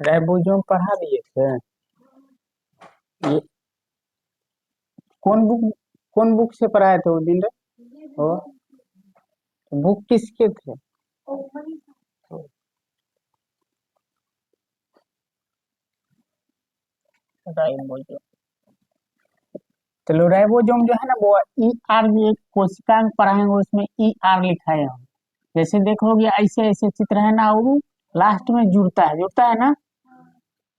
Ribosome पढ़ा दिए थे। ये कौन बुक कौन बुक से पढ़ाए थे उस दिन रे? ओ, बुक किसके थे? राइबोसोम। चलो राइबोसोम जो है ना वो ई आर, ये कोशिका में पढ़ाएंगे उसमें ई आर लिखा है हम। जैसे देखोगे ऐसे ऐसे चित्र है ना, वो लास्ट में जुड़ता है ना,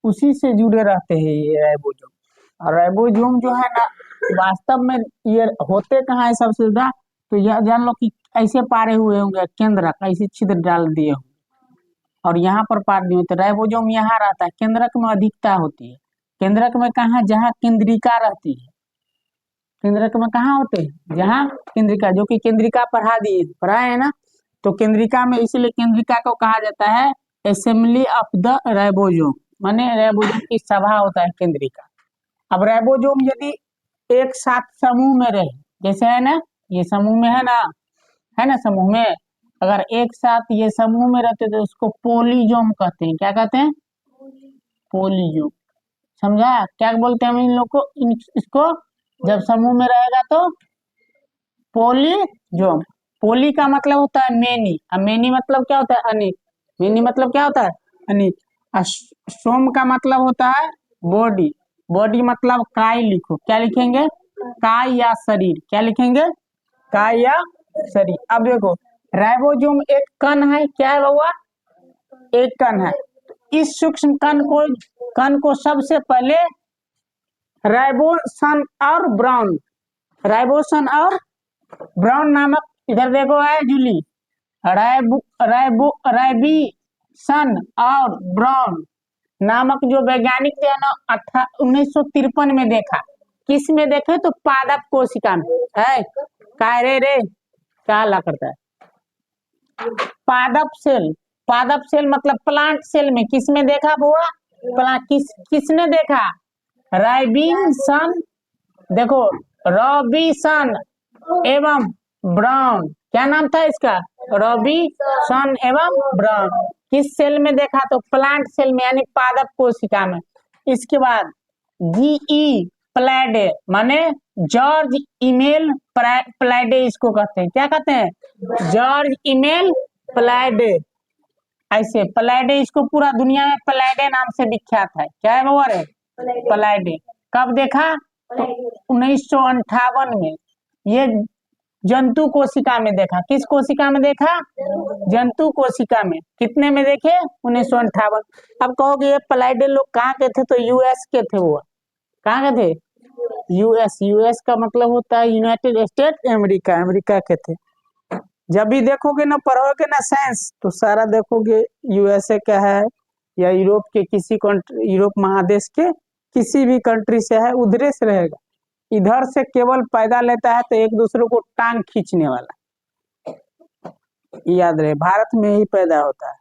उसी से जुड़े रहते हैं ये राइबोसोम। और राइबोसोम जो है ना वास्तव में ये होते कहाँ है सबसे ज्यादा, तो यह जान लो कि ऐसे पारे हुए होंगे केंद्रक, ऐसे छिद्र डाल दिए होंगे और यहाँ पर पार दिए, तो राइबोसोम यहाँ रहता है, केंद्रक में अधिकता होती है। केंद्रक में कहाँ, जहाँ केंद्रिका रहती है। केंद्रक में कहाँ होते हैं, जहाँ केंद्रिका, जो कि केंद्रिका पढ़ाए है ना, तो केंद्रिका में, इसीलिए केंद्रिका को कहा जाता है असेंबली ऑफ द राइबोसोम, माने राइबोसोम की सभा होता है केंद्रिका। अब राइबोसोम यदि एक साथ समूह में रहे, जैसे है ना, ये समूह में है ना समूह में, अगर एक साथ ये समूह में रहते तो उसको पोलीजोम कहते हैं। क्या कहते हैं? पोलीजोम। समझा क्या बोलते हैं हम इन लोग को, इसको जब समूह में रहेगा तो पोलीजोम। पोली का मतलब होता है मेनी, और मेनी मतलब क्या होता है, अनेक। मेनी मतलब क्या होता है, अनेक। और सोम का मतलब होता है बॉडी। बॉडी मतलब काय, लिखो क्या लिखेंगे, काय या शरीर। क्या लिखेंगे, काय या शरीर। अब देखो राइबोसोम एक कण है, क्या है बउआ, एक कण है। इस सूक्ष्म कण को सबसे पहले राइबोसन और ब्राउन, राइबोसन और ब्राउन नामक, इधर देखो है जूली, राइबीसन और ब्राउन नामक जो वैज्ञानिक थे ना 1953 में देखा। किस में देखे, तो पादप कोशिका में है। काय रे क्या ला करता है, पादप सेल। पादप सेल मतलब प्लांट सेल में, किस में देखा बुआ, किसने देखा, राइबिन्सन। देखो रॉबिसन एवं ब्राउन, क्या नाम था इसका, रॉबिसन एवं ब्राउन। किस सेल में देखा, तो प्लांट सेल में, यानी पादप कोशिका में। इसके बाद जीई प्लैडे, माने जॉर्ज इमेल प्लैडे इसको कहते हैं। क्या कहते हैं, जॉर्ज इमेल प्लैडे। ऐसे प्लैडे, इसको पूरा दुनिया में प्लैडे नाम से विख्यात है। क्या है वो रे, प्लैडे। कब देखा, तो 1958 में। ये जंतु कोशिका में देखा। किस कोशिका में देखा, जंतु कोशिका में। कितने में देखे, 1958। अब कहोगे ये प्लाइडे लोग कहाँ के थे, तो यूएस के थे वो। कहाँ के थे, यूएस। यूएस का मतलब होता है यूनाइटेड स्टेट अमेरिका, अमेरिका के थे। जब भी देखोगे ना, पढ़ोगे ना साइंस, तो सारा देखोगे यूएसए का है, या यूरोप के किसी कंट्री, यूरोप महादेश के किसी भी कंट्री से है, उधरे से रहेगा। इधर से केवल पैदा लेता है तो एक दूसरे को टांग खींचने वाला, याद रहे, भारत में ही पैदा होता है।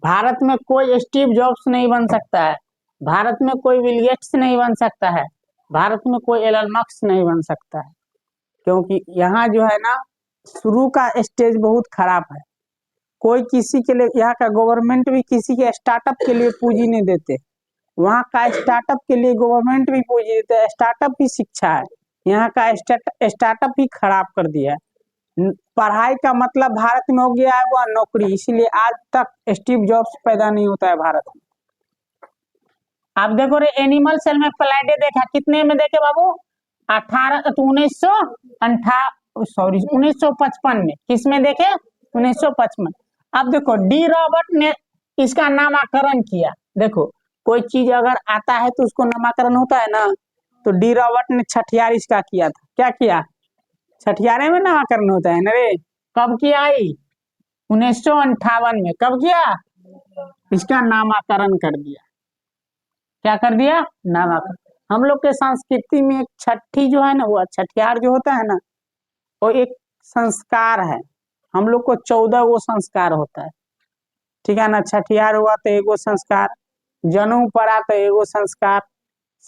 भारत में कोई स्टीव जॉब्स नहीं बन सकता है, भारत में कोई बिल गेट्स नहीं बन सकता है, भारत में कोई एलन मस्क नहीं बन सकता है। क्योंकि यहाँ जो है ना, शुरू का स्टेज बहुत खराब है। कोई किसी के लिए, यहाँ का गवर्नमेंट भी किसी के स्टार्टअप के लिए पूंजी नहीं देते। वहाँ का स्टार्टअप के लिए गवर्नमेंट भी पूंजी देता है, स्टार्टअप भी शिक्षा है। यहाँ का स्टार्टअप भी खराब कर दिया है। पढ़ाई का मतलब भारत में हो गया है वह नौकरी, इसीलिए आज तक स्टीव जॉब्स पैदा नहीं होता है भारत में। आप देखो रे, एनिमल सेल में प्लाइडे देखा, कितने में देखे बाबू, 1955 में। किस में देखे, 1955। अब देखो डी रॉबर्ट ने इसका नामकरण किया। देखो कोई चीज अगर आता है तो उसको नामकरण होता है ना, तो डी रॉबर्ट ने छठियार इसका किया था। क्या किया, छठियारे में नामकरण होता है ना रे। कब किया, 1958 में। कब किया, इसका नामकरण कर दिया। क्या कर दिया, नामकरण। हम लोग के संस्कृति में एक छठी जो है ना, वो छठियार जो होता है ना, वो एक संस्कार है। हम लोग को 14 वो संस्कार होता है, ठीक है ना। छठियार हुआ तो एगो संस्कार, जनेऊ पड़ा तो एगो संस्कार,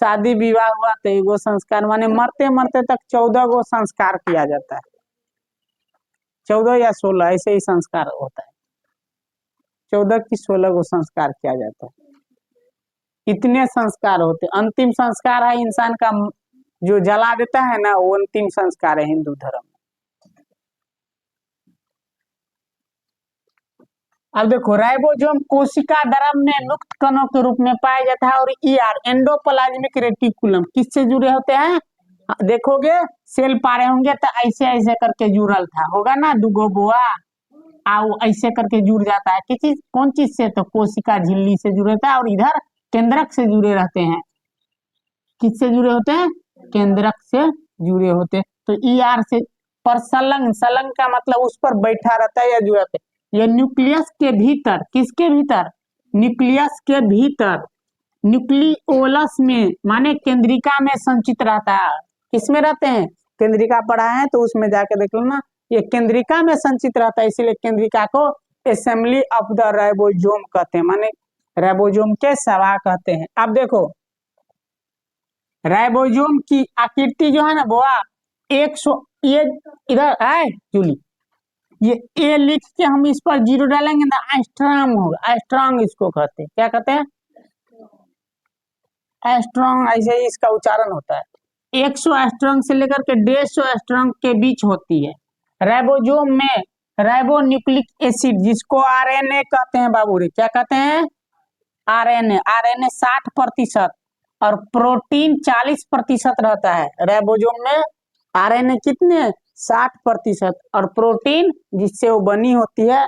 शादी विवाह हुआ तो एगो संस्कार, माने मरते मरते तक 14 गो संस्कार किया जाता है। 14 या 16 ऐसे ही संस्कार होता है, 14 की 16 को संस्कार किया जाता है। इतने संस्कार होते। अंतिम संस्कार है इंसान का जो जला देता है ना, वो अंतिम संस्कार है हिंदू धर्म। अब देखो, राइबोसोम कोशिका द्रव में मुक्त कणों के रूप में पाया जाता है। और ईआर एंडोप्लाज्मिक रेटिकुलम किससे जुड़े होते हैं? देखोगे सेल पारे होंगे तो ऐसे ऐसे करके जुड़ल था होगा ना, दुगो बुआ आओ ऐसे करके जुड़ जाता है। किस चीज, कौन चीज से? तो कोशिका झिल्ली से जुड़े था। और इधर केंद्रक से जुड़े रहते हैं। किससे जुड़े होते हैं? केंद्रक से जुड़े होते हैं। तो ईआर से पर संलग्न, संलग्न का मतलब उस पर बैठा रहता है या जुड़ा रहता है। ये न्यूक्लियस के भीतर, किसके भीतर? न्यूक्लियस के भीतर, न्यूक्लियोलस में माने केंद्रिका में संचित रहता है। किसमें रहते हैं? केंद्रिका पढ़ा है तो उसमें जाके देख लो ना, ये केंद्रिका में संचित रहता है। इसीलिए केंद्रिका को असेंबली ऑफ द राइबोसोम कहते हैं, माने राइबोसोम के सभा कहते हैं। अब देखो राइबोसोम की आकृति जो है ना वो 100, ये इधर है जूली, ये ए लिख के हम इस पर जीरो डालेंगे ना, एस्ट्रॉन्ग होगा। एस्ट्रॉन्ग इसको कहते हैं, क्या कहते हैं? एस्ट्रॉन्ग, ऐसे ही इसका उच्चारण होता है। 100 एस्ट्रॉन्ग से लेकर के 150 एस्ट्रॉन्ग के बीच होती है। राइबोसोम में राइबोन्यूक्लिक एसिड, जिसको आरएनए कहते हैं बाबू रे, क्या कहते हैं? आरएनए। आरएनए 60% और प्रोटीन 40% रहता है राइबोसोम में। आरएनए कितने? 60% और प्रोटीन जिससे वो बनी होती है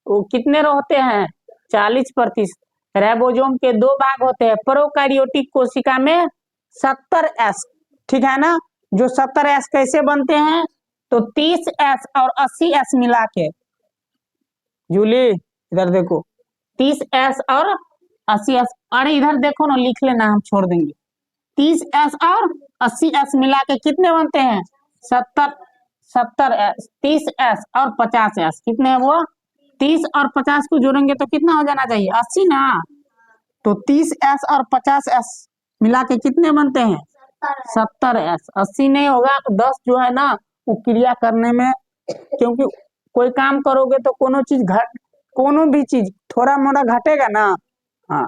वो कितने होते हैं? 40%। राइबोसोम के दो भाग होते हैं। प्रोकैरियोटिक कोशिका में 70S, ठीक है ना? जो 70S कैसे बनते हैं? तो 30S और 80S मिला के, जूली इधर देखो, 30S और 80S, अरे इधर देखो ना, लिख लेना, हम छोड़ देंगे। 30S और 80S मिला के कितने बनते हैं? 70S, 30S और 50S, कितने है वो? 30 और 50 को जोड़ेंगे तो कितना हो जाना चाहिए? 80 ना। तो 30S और 50S मिला के कितने बनते हैं? 70S। 80 नहीं होगा तो 10 जो है ना वो क्रिया करने में, क्योंकि कोई काम करोगे तो कोनो भी चीज थोड़ा मोड़ा घटेगा ना। हाँ,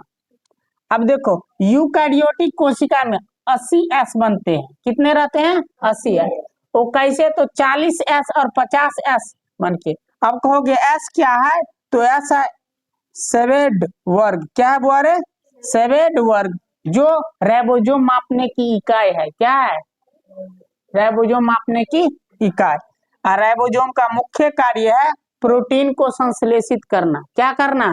अब देखो यूकैरियोटिक कोशिका में 80S बनते हैं। कितने रहते हैं? 80S। वो कैसे? तो 40S और 50S बन के। अब कहोगे S क्या है? तो S है सेवेड वर्ग। क्या है बोरे? सेवेड वर्ग, जो राइबोसोम मापने की इकाई है। क्या है? राइबोसोम मापने की इकाई। और राइबोसोम का मुख्य कार्य है प्रोटीन को संश्लेषित करना। क्या करना?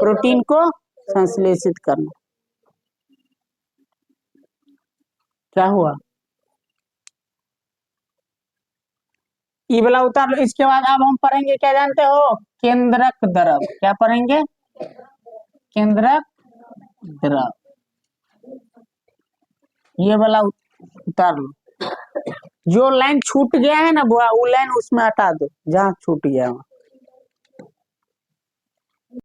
प्रोटीन को संश्लेषित करना। क्या हुआ? ये वाला उतार लो। इसके बाद अब हम पढ़ेंगे, क्या जानते हो? केंद्रक द्रव। क्या पढ़ेंगे? केंद्रक द्रव। ये वाला उतार लो। जो लाइन छूट गया है ना बुआ, वो लाइन उसमें हटा दो जहाँ छूट गया वहां।